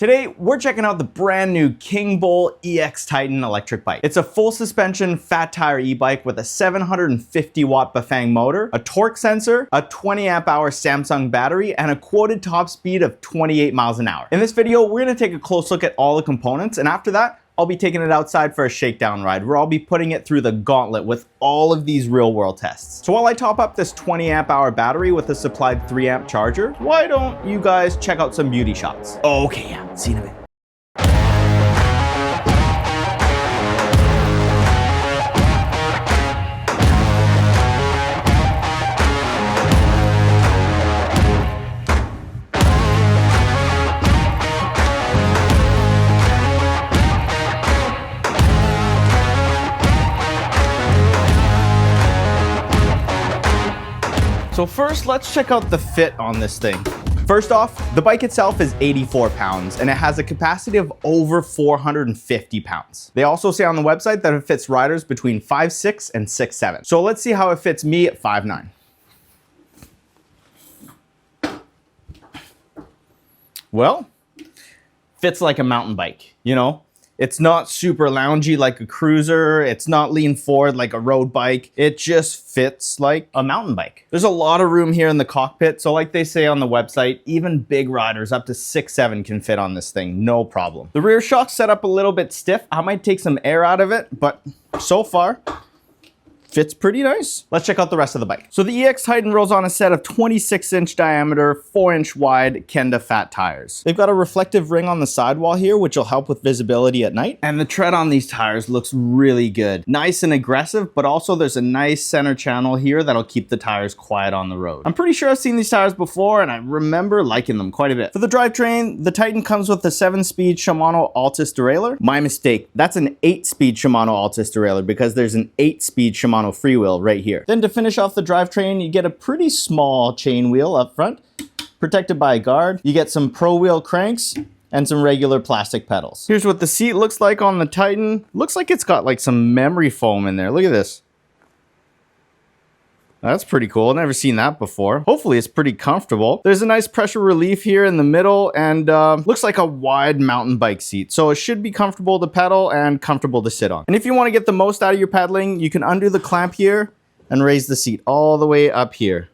Today, we're checking out the brand new Kingbull EX Titan electric bike. It's a full suspension, fat tire e-bike with a 750 watt Bafang motor, a torque sensor, a 20 amp hour Samsung battery, and a quoted top speed of 28 miles an hour. In this video, we're gonna take a close look at all the components, and after that, I'll be taking it outside for a shakedown ride where I'll be putting it through the gauntlet with all of these real world tests. So while I top up this 20 amp hour battery with a supplied 3 amp charger, why don't you guys check out some beauty shots? Okay, yeah, see you in a bit. So first, let's check out the fit on this thing. First off, the bike itself is 84 pounds and it has a capacity of over 450 pounds. They also say on the website that it fits riders between 5'6" and 6'7". So let's see how it fits me at 5'9". Well, fits like a mountain bike, you know? It's not super loungy like a cruiser. It's not lean forward like a road bike. It just fits like a mountain bike. There's a lot of room here in the cockpit. So like they say on the website, even big riders up to 6'7" can fit on this thing, no problem. The rear shock's set up a little bit stiff. I might take some air out of it, but so far, fits pretty nice. Let's check out the rest of the bike. So the EX Titan rolls on a set of 26-inch diameter, 4-inch wide Kenda fat tires. They've got a reflective ring on the sidewall here, which will help with visibility at night. And the tread on these tires looks really good. Nice and aggressive, but also there's a nice center channel here that'll keep the tires quiet on the road. I'm pretty sure I've seen these tires before and I remember liking them quite a bit. For the drivetrain, the Titan comes with a 7-speed Shimano Altus derailleur. My mistake, that's an 8-speed Shimano Altus derailleur because there's an 8-speed Shimano freewheel right here. Then to finish off the drivetrain, you get a pretty small chain wheel up front, protected by a guard. You get some pro wheel cranks and some regular plastic pedals. Here's what the seat looks like on the Titan. Looks like it's got like some memory foam in there. Look at this. That's pretty cool. Never seen that before. Hopefully it's pretty comfortable. There's a nice pressure relief here in the middle and looks like a wide mountain bike seat. So it should be comfortable to pedal and comfortable to sit on. And if you want to get the most out of your pedaling, you can undo the clamp here and raise the seat all the way up here.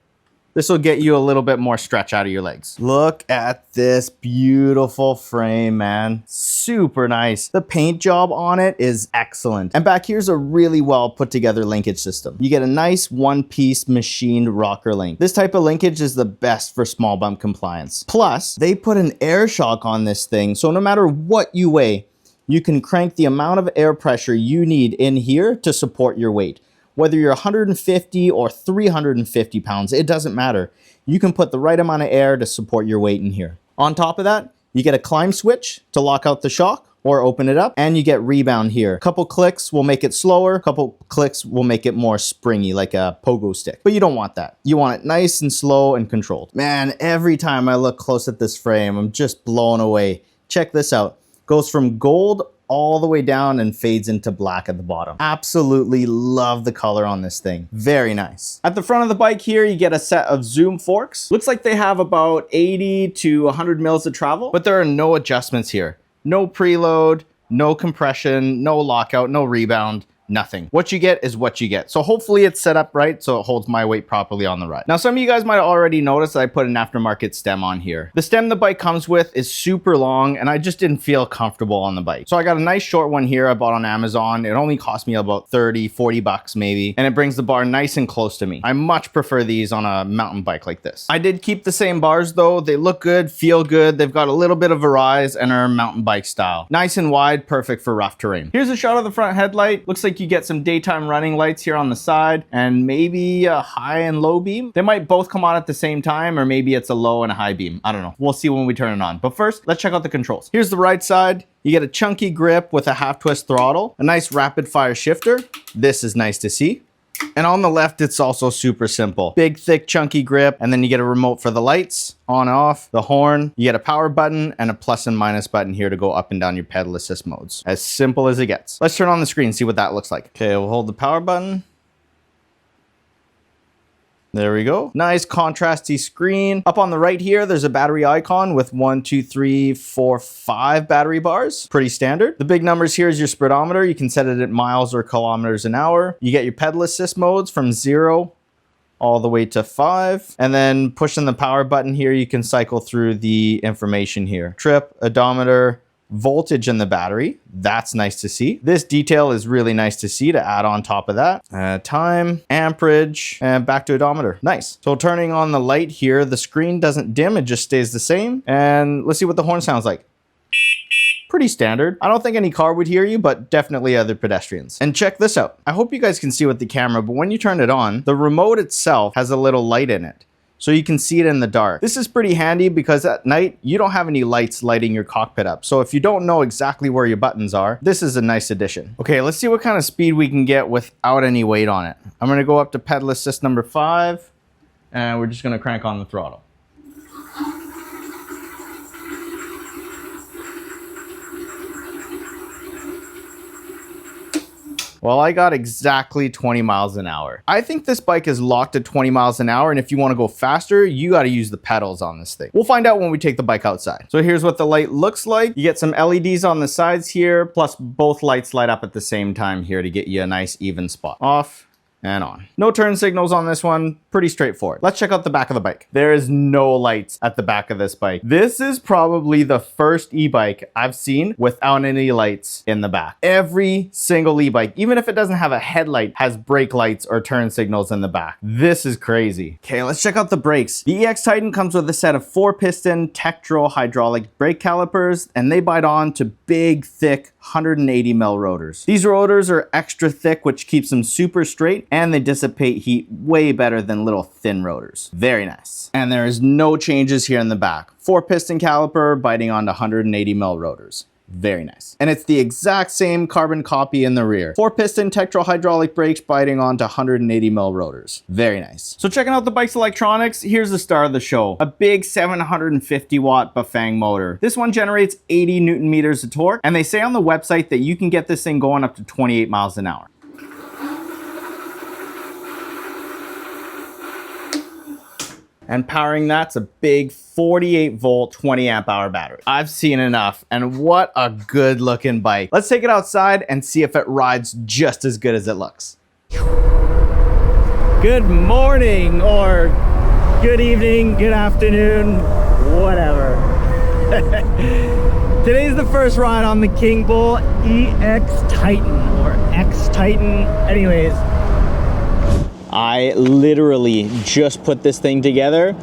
This will get you a little bit more stretch out of your legs. Look at this beautiful frame, man. Super nice. The paint job on it is excellent. And back here's a really well put together linkage system. You get a nice one-piece machined rocker link. This type of linkage is the best for small bump compliance. Plus, they put an air shock on this thing, so no matter what you weigh, you can crank the amount of air pressure you need in here to support your weight. Whether you're 150 or 350 pounds, it doesn't matter. You can put the right amount of air to support your weight in here. On top of that, you get a climb switch to lock out the shock or open it up, and you get rebound here. A couple clicks will make it slower, a couple clicks will make it more springy, like a pogo stick. But you don't want that. You want it nice and slow and controlled. Man, every time I look close at this frame, I'm just blown away. Check this out. Goes from gold all the way down and fades into black at the bottom. Absolutely love the color on this thing. Very nice. At the front of the bike here, you get a set of zoom forks. Looks like they have about 80 to 100 mils of travel, but there are no adjustments here. No preload, no compression, no lockout, no rebound. Nothing. What you get is what you get. So hopefully it's set up right so it holds my weight properly on the ride. Now some of you guys might have already noticed that I put an aftermarket stem on here. The stem the bike comes with is super long and I just didn't feel comfortable on the bike. So I got a nice short one here I bought on Amazon. It only cost me about 30, 40 bucks maybe, and it brings the bar nice and close to me. I much prefer these on a mountain bike like this. I did keep the same bars though. They look good, feel good. They've got a little bit of a rise and are mountain bike style. Nice and wide, perfect for rough terrain. Here's a shot of the front headlight. Looks like you get some daytime running lights here on the side and maybe a high and low beam. They might both come on at the same time, or maybe it's a low and a high beam. I don't know. We'll see when we turn it on. But first, let's check out the controls. Here's the right side. You get a chunky grip with a half twist throttle, a nice rapid fire shifter. This is nice to see. And on the left, it's also super simple. Big, thick, chunky grip, and then you get a remote for the lights, on, off, the horn. You get a power button and a plus and minus button here to go up and down your pedal assist modes. As simple as it gets. Let's turn on the screen and see what that looks like. Okay, we'll hold the power button. There we go. Nice contrasty screen. Up on the right here, there's a battery icon with 1, 2, 3, 4, 5 battery bars. Pretty standard. The big numbers here is your speedometer. You can set it at miles or kilometers an hour. You get your pedal assist modes from 0 all the way to 5. And then pushing the power button here, you can cycle through the information here. Trip, odometer, voltage in the battery. That's nice to see. This detail is really nice to see to add on top of that. Time, amperage, and back to odometer. Nice. So turning on the light here, the screen doesn't dim, it just stays the same. And let's see what the horn sounds like. Pretty standard. I don't think any car would hear you, but definitely other pedestrians. And check this out. I hope you guys can see with the camera, but when you turn it on, the remote itself has a little light in it, so you can see it in the dark. This is pretty handy because at night, you don't have any lights lighting your cockpit up. So if you don't know exactly where your buttons are, this is a nice addition. Okay, let's see what kind of speed we can get without any weight on it. I'm gonna go up to pedal assist number 5, and we're just gonna crank on the throttle. Well, I got exactly 20 miles an hour. I think this bike is locked at 20 miles an hour, and if you want to go faster, you got to use the pedals on this thing. We'll find out when we take the bike outside. So here's what the light looks like. You get some LEDs on the sides here, plus both lights light up at the same time here to get you a nice even spot. Off and on. No turn signals on this one. Pretty straightforward. Let's check out the back of the bike. There is no lights at the back of this bike. This is probably the first e-bike I've seen without any lights in the back. Every single e-bike, even if it doesn't have a headlight, has brake lights or turn signals in the back. This is crazy. Okay, let's check out the brakes. The EX Titan comes with a set of 4-piston Tektro hydraulic brake calipers, and they bite on to big, thick 180 mil rotors. These rotors are extra thick, which keeps them super straight, and they dissipate heat way better than little thin rotors. Very nice. And there is no changes here in the back. 4-piston caliper biting onto 180 mil rotors. Very nice. And it's the exact same carbon copy in the rear. 4-piston Tektro hydraulic brakes biting onto 180 mil rotors. Very nice. So checking out the bike's electronics, here's the star of the show. A big 750 watt Bafang motor. This one generates 80 Newton meters of torque, and they say on the website that you can get this thing going up to 28 miles an hour. And powering that's a big 48 volt, 20 amp hour battery. I've seen enough, and what a good looking bike. Let's take it outside and see if it rides just as good as it looks. Good morning, or good evening, good afternoon, whatever. Today's the first ride on the Kingbull EX Titan, or X Titan, anyways. I literally just put this thing together,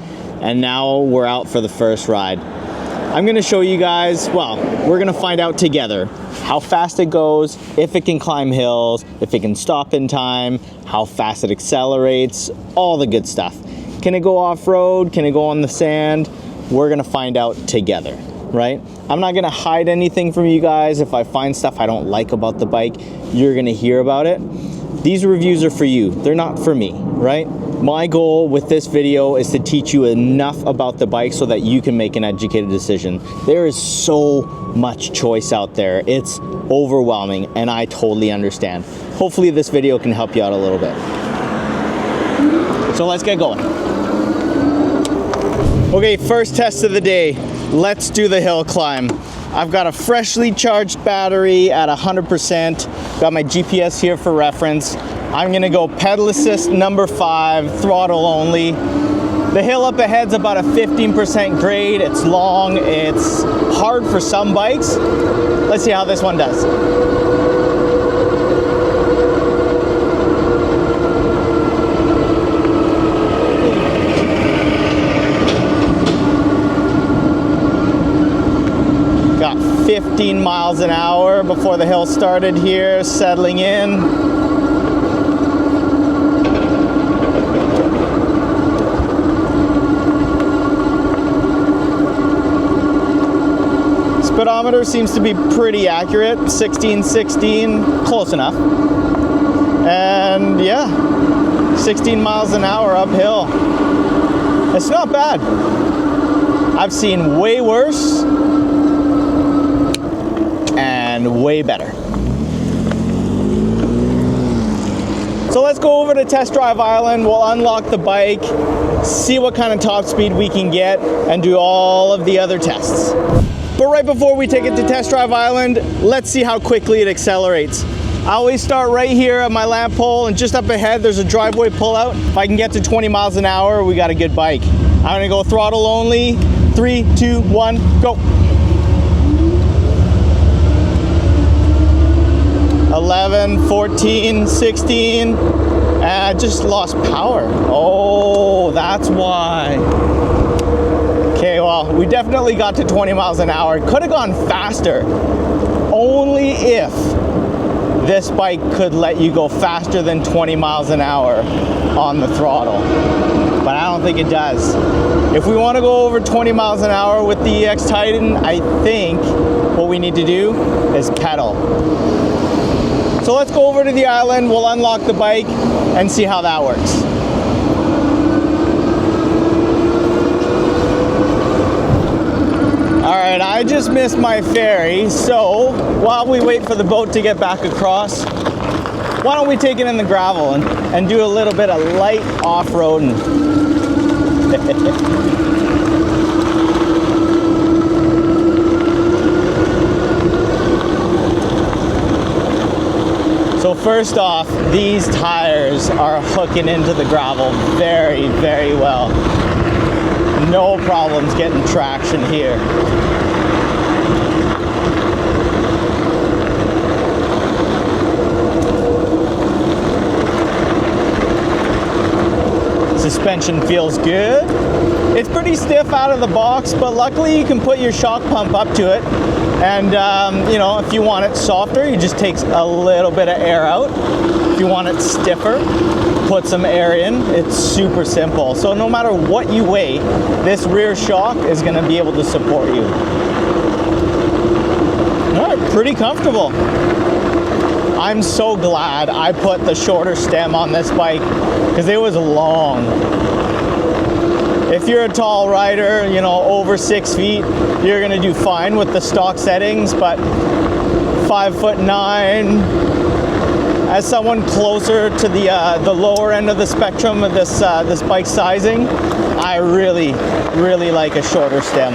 and now we're out for the first ride. I'm gonna show you guys, well, we're gonna find out together how fast it goes, if it can climb hills, if it can stop in time, how fast it accelerates, all the good stuff. Can it go off-road? Can it go on the sand? We're gonna find out together, right? I'm not gonna hide anything from you guys. If I find stuff I don't like about the bike, you're gonna hear about it. These reviews are for you, they're not for me, right? My goal with this video is to teach you enough about the bike so that you can make an educated decision. There is so much choice out there. It's overwhelming, and I totally understand. Hopefully this video can help you out a little bit. So let's get going. Okay, first test of the day. Let's do the hill climb. I've got a freshly charged battery at 100%. Got my GPS here for reference. I'm gonna go pedal assist number 5, throttle only. The hill up ahead's about a 15% grade. It's long, it's hard for some bikes. Let's see how this one does. Got 15 miles an hour before the hill started here, settling in. Speedometer seems to be pretty accurate, 16, close enough. And yeah, 16 miles an hour uphill. It's not bad. I've seen way worse and way better. So let's go over to Test Drive Island. We'll unlock the bike, see what kind of top speed we can get, and do all of the other tests. But right before we take it to Test Drive Island, let's see how quickly it accelerates. I always start right here at my lamp pole, and just up ahead there's a driveway pullout. If I can get to 20 miles an hour, we got a good bike. I'm gonna go throttle only. 3, 2, 1, go. 11, 14, 16, and I just lost power. Oh, that's why. Okay, well, we definitely got to 20 miles an hour. Could have gone faster, only if this bike could let you go faster than 20 miles an hour on the throttle, but I don't think it does. If we want to go over 20 miles an hour with the EX Titan, I think what we need to do is pedal. So let's go over to the island, we'll unlock the bike and see how that works. All right, I just missed my ferry, so while we wait for the boat to get back across, why don't we take it in the gravel and do a little bit of light off-roading. So first off, these tires are hooking into the gravel very, very well. No problems getting traction here. Suspension feels good. It's pretty stiff out of the box, but luckily you can put your shock pump up to it. And you know, if you want it softer, you just take a little bit of air out. If you want it stiffer, put some air in. It's super simple. So no matter what you weigh, this rear shock is going to be able to support you. All right, pretty comfortable. I'm so glad I put the shorter stem on this bike because it was long. If you're a tall rider, you know, over 6 feet, you're gonna do fine with the stock settings, but 5'9", as someone closer to the lower end of the spectrum of this bike sizing, I really, really like a shorter stem.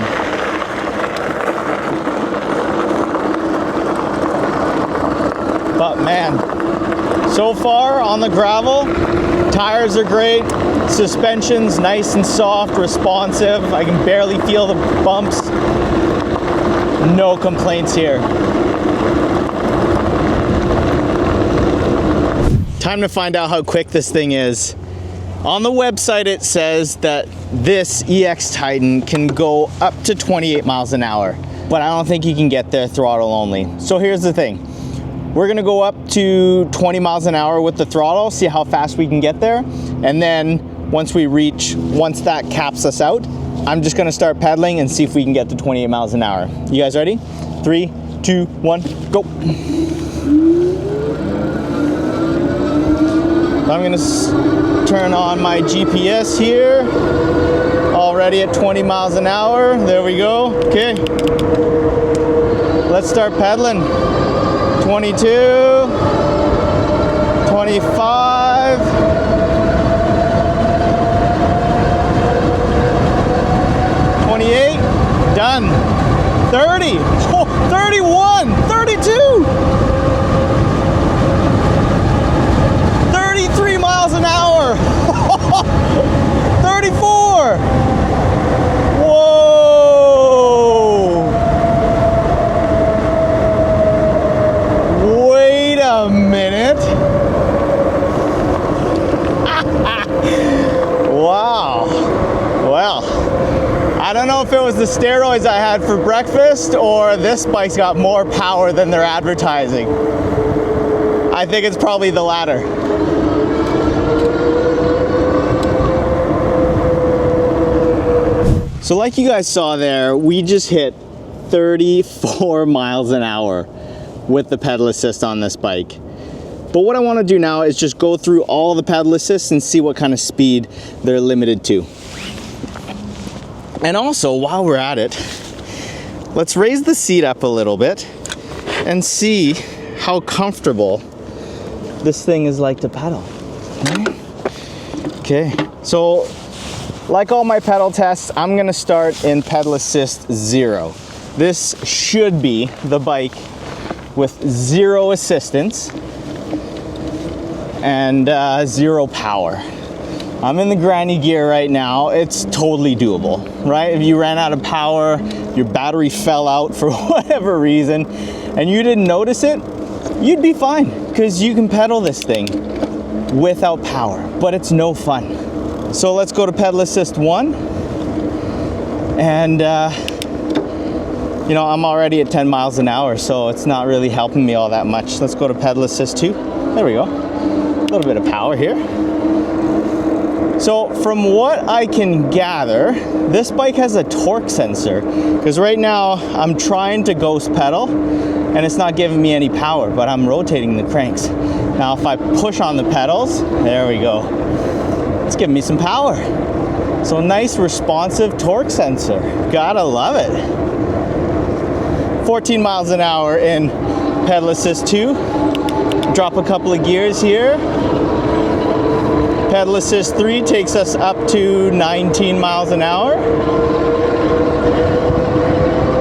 But man, so far on the gravel, tires are great, suspension's nice and soft, responsive. I can barely feel the bumps. No complaints here. Time to find out how quick this thing is. On the website it says that this EX Titan can go up to 28 miles an hour, but I don't think you can get there throttle only. So here's the thing. We're gonna go up to 20 miles an hour with the throttle, see how fast we can get there. And then once that caps us out, I'm just gonna start pedaling and see if we can get to 28 miles an hour. You guys ready? 3, 2, 1, go. I'm gonna turn on my GPS here. Already at 20 miles an hour. There we go. Okay. Let's start pedaling. 22, 25, 28, done. 30, oh, 31, 32, 33 miles an hour, 34, whoa. Wait a minute. Wow. Well, I don't know if it was the steroids I had for breakfast or this bike's got more power than they're advertising. I think it's probably the latter. So like you guys saw there, we just hit 34 miles an hour with the pedal assist on this bike. But what I want to do now is just go through all the pedal assists and see what kind of speed they're limited to. And also, while we're at it, let's raise the seat up a little bit and see how comfortable this thing is like to pedal. Okay, so like all my pedal tests, I'm gonna start in pedal assist 0. This should be the bike with 0 assistance and 0 power. I'm in the granny gear right now. It's totally doable, right? If you ran out of power, your battery fell out for whatever reason, and you didn't notice it, you'd be fine, because you can pedal this thing without power, but it's no fun. So let's go to pedal assist 1, and you know, I'm already at 10 miles an hour, so it's not really helping me all that much. Let's go to pedal assist 2. There we go. A little bit of power here. So from what I can gather, this bike has a torque sensor, because right now I'm trying to ghost pedal and it's not giving me any power, but I'm rotating the cranks. Now if I push on the pedals, there we go. It's giving me some power. So nice responsive torque sensor. Gotta love it. 14 miles an hour in pedal assist 2. Drop a couple of gears here. Pedal assist 3 takes us up to 19 miles an hour.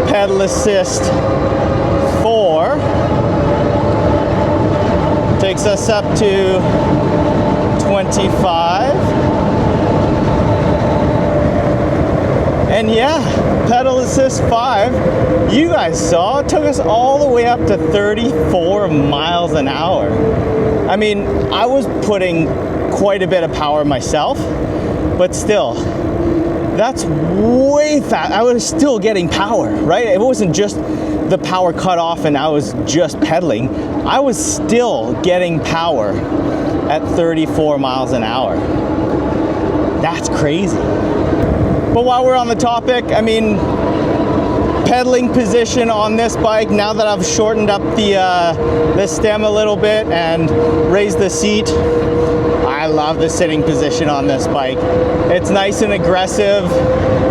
Pedal assist 4 takes us up to 25. And yeah, pedal assist 5, you guys saw, it took us all the way up to 34 miles an hour. I mean, I was putting quite a bit of power myself, but still, that's way fast. I was still getting power, right? It wasn't just the power cut off and I was just pedaling. I was still getting power at 34 miles an hour. That's crazy. But while we're on the topic, I mean, pedaling position on this bike, now that I've shortened up the stem a little bit and raised the seat, I love the sitting position on this bike. It's nice and aggressive,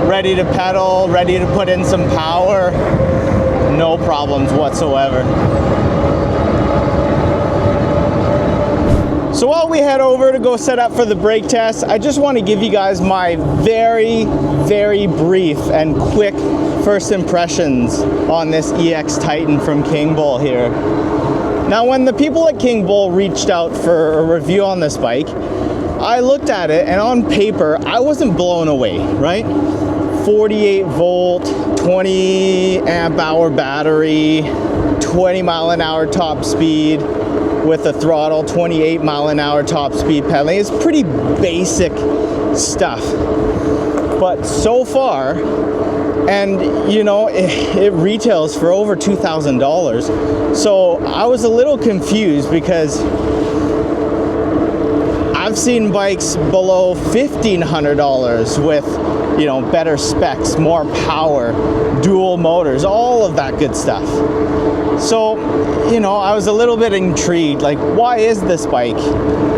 ready to pedal, ready to put in some power. No problems whatsoever. So while we head over to go set up for the brake test, I just want to give you guys my very, very brief and quick first impressions on this EX Titan from Kingbull here. Now, when the people at Kingbull reached out for a review on this bike, I looked at it and on paper, I wasn't blown away, right? 48 volt, 20 amp hour battery, 20 mile an hour top speed with a throttle, 28 mile an hour top speed pedaling. It's pretty basic stuff. But so far, and you know, it retails for over $2,000. So I was a little confused because I've seen bikes below $1,500 with, you know, better specs, more power, dual motors, all of that good stuff. So, you know, I was a little bit intrigued, like, why is this bike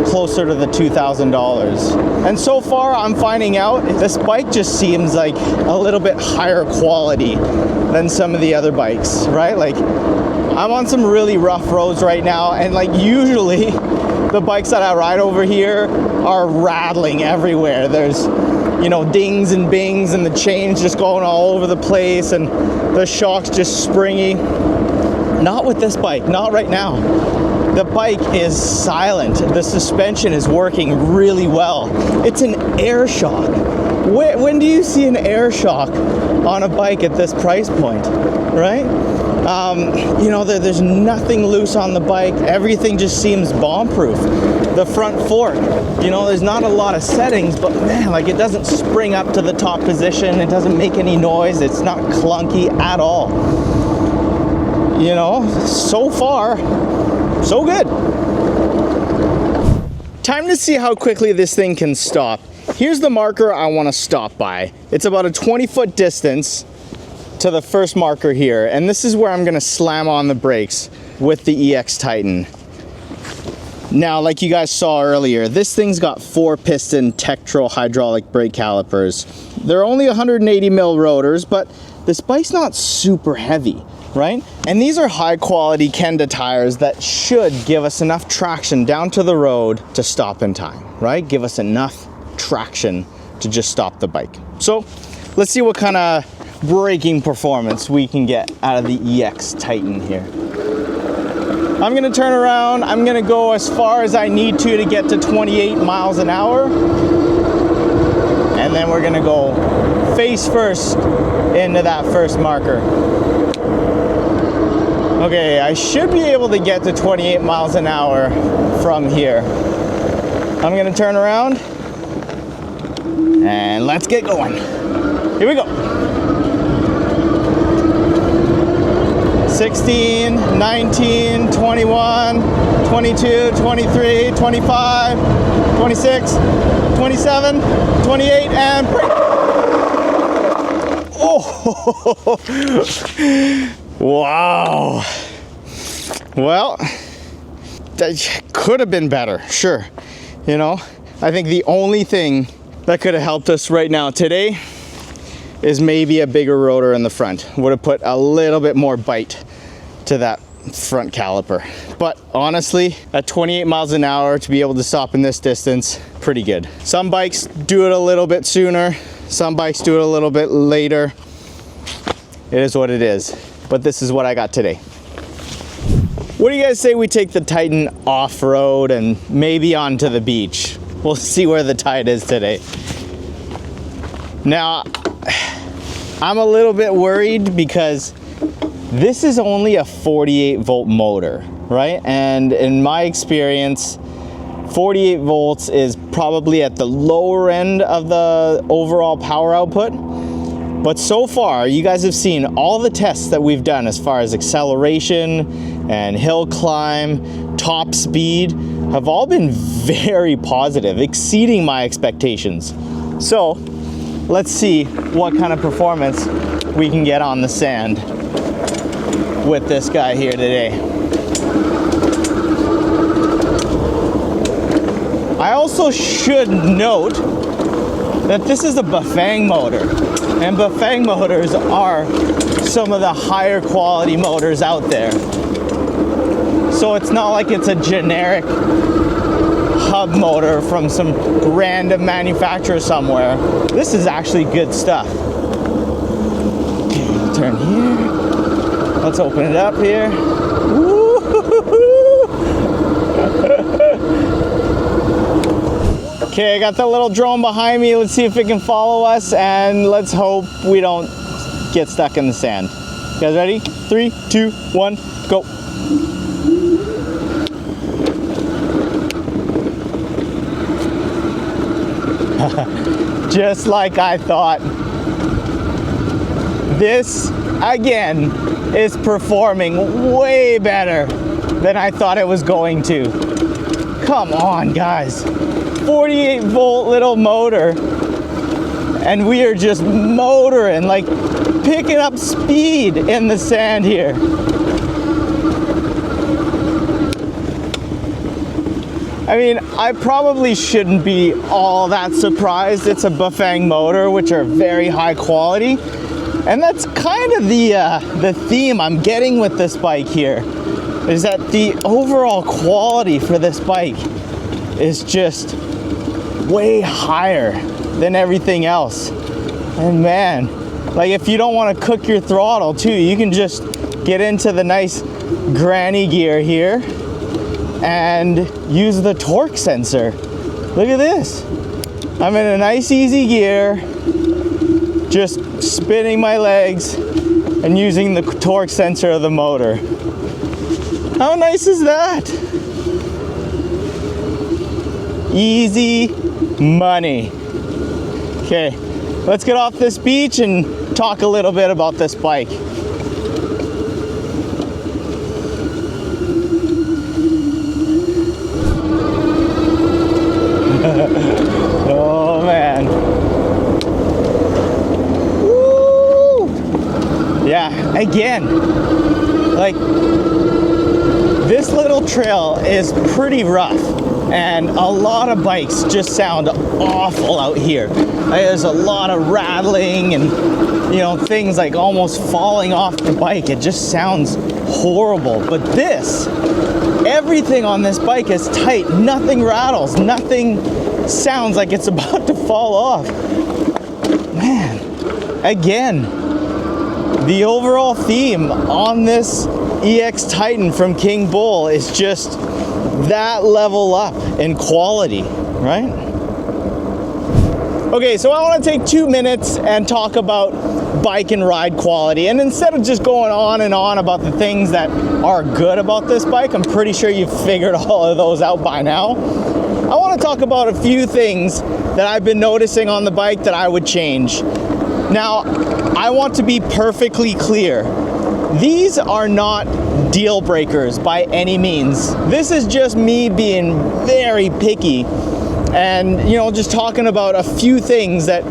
closer to the $2,000? And so far, I'm finding out this bike just seems like a little bit higher quality than some of the other bikes, right? Like, I'm on some really rough roads right now, and like usually the bikes that I ride over here are rattling everywhere. There's, you know, dings and bings and the chains just going all over the place and the shocks just springy. Not with this bike, not right now. The bike is silent. The suspension is working really well. It's an air shock. When do you see an air shock on a bike at this price point, right? You know, there's nothing loose on the bike. Everything just seems bomb-proof. The front fork, you know, there's not a lot of settings, but man, like, it doesn't spring up to the top position. It doesn't make any noise. It's not clunky at all. You know, so far, so good. Time to see how quickly this thing can stop. Here's the marker I want to stop by. It's about a 20-foot distance to the first marker here, and this is where I'm going to slam on the brakes with the EX Titan. Now, like you guys saw earlier, this thing's got 4-piston Tektro hydraulic brake calipers. They're only 180 mil rotors, but this bike's not super heavy. right? And these are high quality Kenda tires that should give us enough traction down to the road to stop in time, right? Give us enough traction to just stop the bike. So let's see what kind of braking performance we can get out of the EX Titan here. I'm gonna turn around. I'm gonna go as far as I need to get to 28 miles an hour. And then we're gonna go face first into that first marker. Okay, I should be able to get to 28 miles an hour from here. I'm gonna turn around and let's get going. Here we go. 16, 19, 21, 22, 23, 25, 26, 27, 28, and break. Oh, wow. Well, that could have been better, sure. You know, I think the only thing that could have helped us right now today is maybe a bigger rotor in the front. Would have put a little bit more bite to that front caliper. But honestly, at 28 miles an hour to be able to stop in this distance, pretty good. Some bikes do it a little bit sooner, some bikes do it a little bit later. It is what it is, but this is what I got today. What do you guys say we take the Titan off-road and maybe onto the beach? We'll see where the tide is today. Now, I'm a little bit worried because this is only a 48 volt motor, right? And in my experience, 48 volts is probably at the lower end of the overall power output. But so far, you guys have seen all the tests that we've done as far as acceleration and hill climb, top speed, have all been very positive, exceeding my expectations. So let's see what kind of performance we can get on the sand with this guy here today. I also should note that this is a Bafang motor, and Bafang motors are some of the higher quality motors out there. So it's not like it's a generic hub motor from some random manufacturer somewhere. This is actually good stuff. Okay, turn here. Let's open it up here. Okay, I got that little drone behind me. Let's see if it can follow us, and let's hope we don't get stuck in the sand. You guys ready? 3, 2, 1, go. Just like I thought. This, again, is performing way better than I thought it was going to. Come on, guys. 48 volt little motor, and we are just motoring, like picking up speed in the sand here. I mean, I probably shouldn't be all that surprised. It's a Bafang motor, which are very high quality. And that's kind of the theme I'm getting with this bike here, is that the overall quality for this bike is just way higher than everything else. And man, like if you don't want to cook your throttle too, you can just get into the nice granny gear here and use the torque sensor. Look at this. I'm in a nice easy gear, just spinning my legs and using the torque sensor of the motor. How nice is that? Easy money. Okay, let's get off this beach and talk a little bit about this bike. Oh man. Woo! Yeah, again, like this little trail is pretty rough, and a lot of bikes just sound awful out here. There's a lot of rattling and you know, things like almost falling off the bike. It just sounds horrible. But this, everything on this bike is tight. Nothing rattles. Nothing sounds like it's about to fall off. Man, again, the overall theme on this EX Titan from Kingbull is just that level up in quality, right? Okay, so I want to take 2 minutes and talk about bike and ride quality. And instead of just going on and on about the things that are good about this bike, I'm pretty sure you've figured all of those out by now. I want to talk about a few things that I've been noticing on the bike that I would change. Now, I want to be perfectly clear. These are not deal breakers by any means. This is just me being very picky and, you know, just talking about a few things that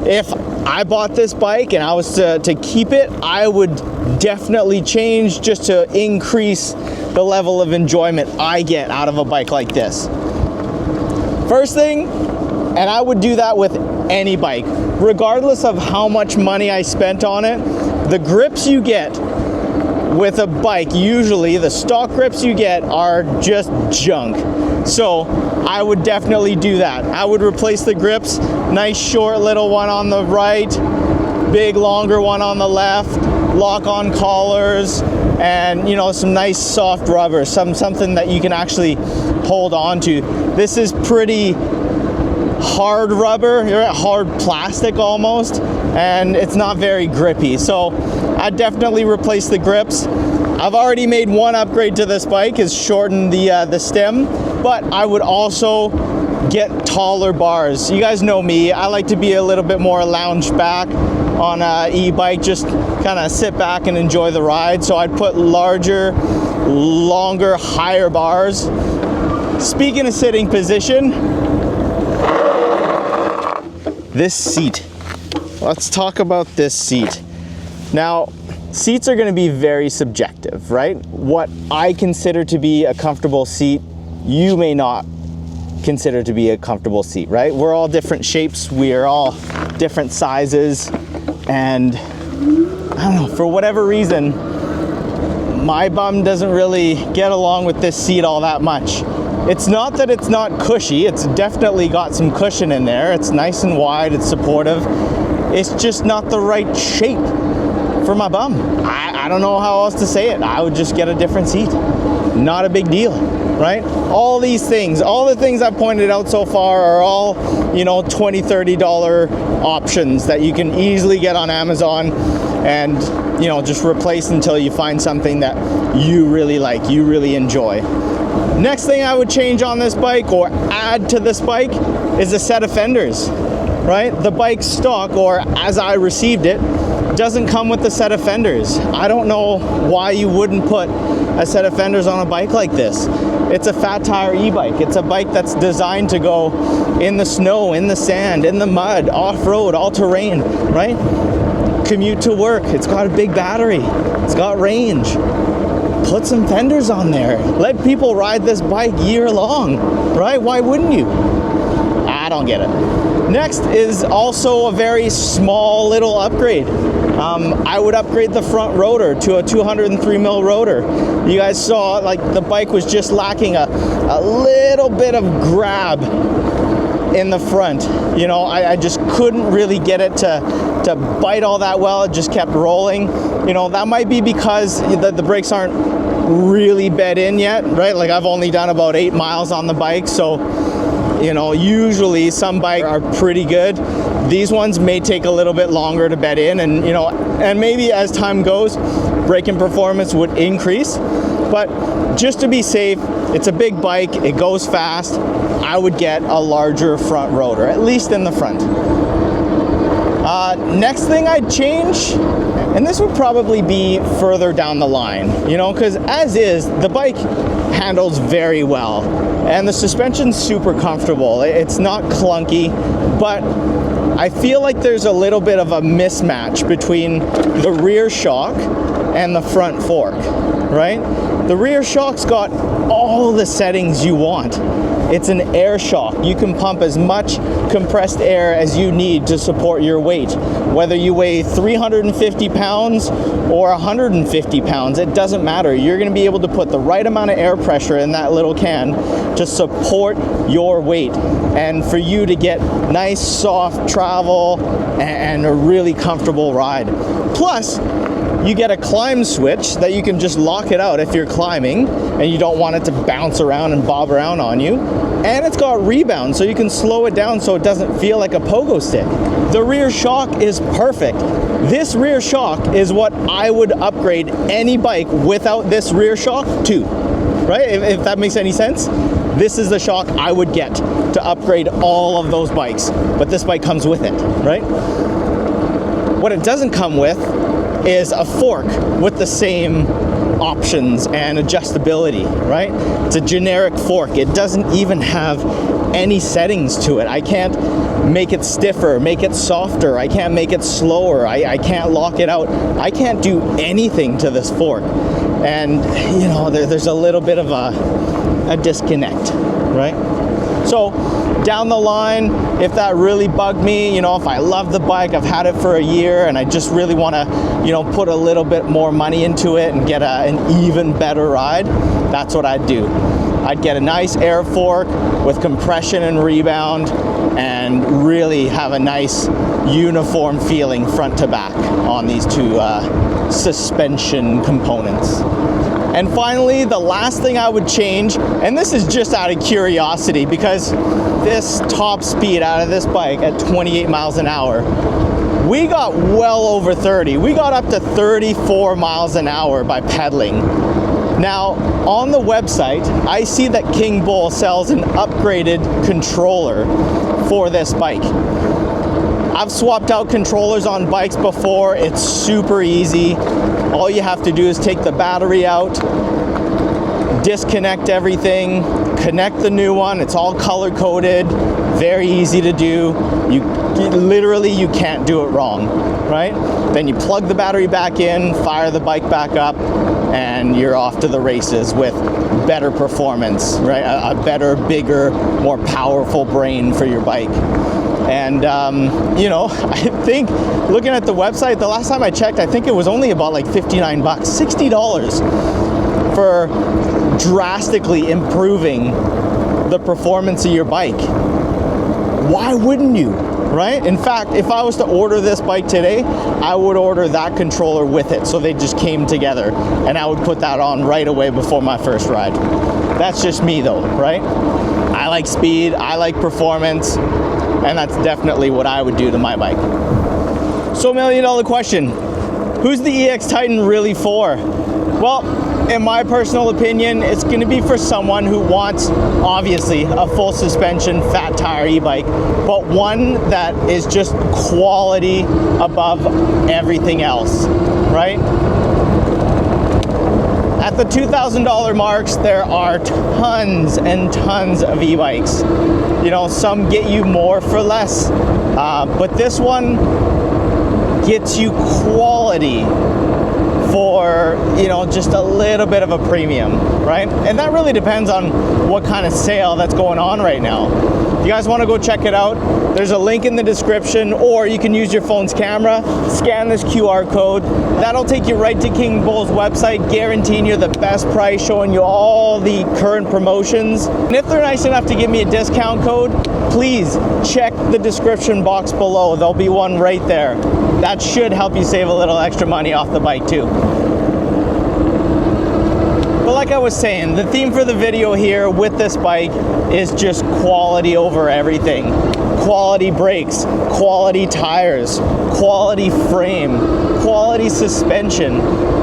if I bought this bike and I was to keep it, I would definitely change just to increase the level of enjoyment I get out of a bike like this. First thing, and I would do that with any bike, regardless of how much money I spent on it, the grips you get with a bike, usually the stock grips you get are just junk. So I would definitely do that. I would replace the grips, nice short little one on the right, big longer one on the left, lock-on collars, and, you know, some nice soft rubber, something that you can actually hold on to. This is pretty hard rubber, hard plastic almost, and it's not very grippy. So I'd definitely replace the grips. I've already made one upgrade to this bike, is shorten the stem, but I would also get taller bars. You guys know me, I like to be a little bit more lounge back on an e-bike, just kind of sit back and enjoy the ride. So I'd put larger, longer, higher bars. Speaking of sitting position, this seat. Let's talk about this seat. Now, seats are going to be very subjective, right? What I consider to be a comfortable seat, you may not consider to be a comfortable seat, right? We're all different shapes, we are all different sizes, and I don't know, for whatever reason, my bum doesn't really get along with this seat all that much. It's not that it's not cushy, it's definitely got some cushion in there, it's nice and wide, it's supportive, it's just not the right shape for my bum. I don't know how else to say it. I would just get a different seat. Not a big deal, right? All these things, all the things I've pointed out so far are all, you know, $20, $30 options that you can easily get on Amazon and, you know, just replace until you find something that you really like, you really enjoy. Next thing I would change on this bike or add to this bike is a set of fenders, right? The bike stock, or as I received it, doesn't come with a set of fenders. I don't know why you wouldn't put a set of fenders on a bike like this. It's a fat tire e-bike. It's a bike that's designed to go in the snow, in the sand, in the mud, off-road, all-terrain, right? Commute to work. It's got a big battery. It's got range. Put some fenders on there. Let people ride this bike year long, right? Why wouldn't you? I don't get it. Next is also a very small little upgrade. I would upgrade the front rotor to a 203 mil rotor. You guys saw, like, the bike was just lacking a little bit of grab in the front. You know, I just couldn't really get it to bite all that well. It just kept rolling. You know, that might be because the brakes aren't really bed in yet, right? Like, I've only done about 8 miles on the bike, so, you know, usually some bikes are pretty good. These ones may take a little bit longer to bed in, and, you know, and maybe as time goes, braking performance would increase. But just to be safe, it's a big bike, it goes fast, I would get a larger front rotor, at least in the front. Next thing I'd change, and this would probably be further down the line, you know, because as is, the bike handles very well, and the suspension's super comfortable. It's not clunky, but I feel like there's a little bit of a mismatch between the rear shock and the front fork, right? The rear shock's got all the settings you want. It's an air shock. You can pump as much compressed air as you need to support your weight. Whether you weigh 350 pounds or 150 pounds, it doesn't matter. You're going to be able to put the right amount of air pressure in that little can to support your weight and for you to get nice, soft travel and a really comfortable ride. Plus, you get a climb switch that you can just lock it out if you're climbing and you don't want it to bounce around and bob around on you. And it's got rebound, so you can slow it down so it doesn't feel like a pogo stick. The rear shock is perfect. This rear shock is what I would upgrade any bike without this rear shock to, right? If that makes any sense. This is the shock I would get to upgrade all of those bikes, but this bike comes with it, right? What it doesn't come with is a fork with the same options and adjustability, right? It's a generic fork. It doesn't even have any settings to it. I can't make it stiffer, make it softer. I can't make it slower. I can't lock it out. I can't do anything to this fork. And, you know, there's a little bit of a disconnect, right? So down the line, if that really bugged me, you know, if I love the bike, I've had it for a year and I just really want to, you know, put a little bit more money into it and get an even better ride, that's what I'd do. I'd get a nice air fork with compression and rebound and really have a nice uniform feeling front to back on these two suspension components. And finally, the last thing I would change, and this is just out of curiosity because this top speed out of this bike at 28 miles an hour, we got well over 30. We got up to 34 miles an hour by pedaling. Now, on the website, I see that Kingbull sells an upgraded controller for this bike. I've swapped out controllers on bikes before. It's super easy. All you have to do is take the battery out, disconnect everything, connect the new one. It's all color coded, very easy to do. You literally, you can't do it wrong, right? Then you plug the battery back in, fire the bike back up, and you're off to the races with better performance, right? A better, bigger, more powerful brain for your bike. And, you know, I think looking at the website, the last time I checked, I think it was only about like 59 bucks, $60 for drastically improving the performance of your bike. Why wouldn't you, right? In fact, if I was to order this bike today, I would order that controller with it. So they just came together and I would put that on right away before my first ride. That's just me though, right? I like speed, I like performance, and that's definitely what I would do to my bike. So $1 million question, who's the EX Titan really for? Well, in my personal opinion, it's going to be for someone who wants, obviously, a full suspension, fat tire e-bike, but one that is just quality above everything else, right? At the $2,000 marks, there are tons and tons of e-bikes. You know, some get you more for less, but this one gets you quality for, you know, just a little bit of a premium, right? And that really depends on what kind of sale that's going on right now. If you guys want to go check it out, there's a link in the description, or you can use your phone's camera, scan this QR code. That'll take you right to Kingbull's website, guaranteeing you the best price, showing you all the current promotions. And if they're nice enough to give me a discount code, please check the description box below. There'll be one right there. That should help you save a little extra money off the bike too. But like I was saying, the theme for the video here with this bike is just quality over everything. Quality brakes, quality tires, quality frame, quality suspension.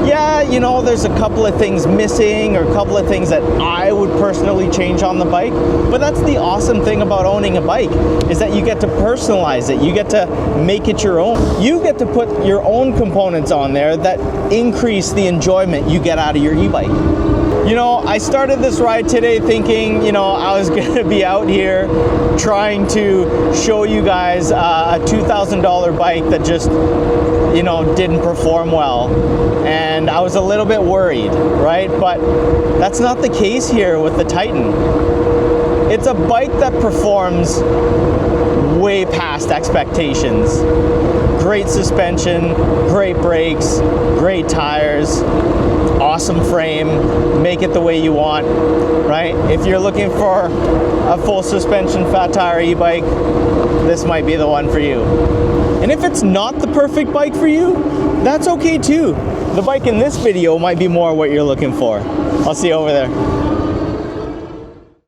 Yeah, you know, there's a couple of things missing or a couple of things that I would personally change on the bike, but that's the awesome thing about owning a bike, is that you get to personalize it. You get to make it your own. You get to put your own components on there that increase the enjoyment you get out of your e-bike. You know, I started this ride today thinking, you know, I was going to be out here trying to show you guys a $2,000 bike that just, you know, didn't perform well. And I was a little bit worried, right? But that's not the case here with the Titan. It's a bike that performs way past expectations. Great suspension, great brakes, great tires, awesome frame, make it the way you want, right? If you're looking for a full suspension fat tire e-bike, this might be the one for you. And if it's not the perfect bike for you, that's okay too. The bike in this video might be more what you're looking for. I'll see you over there.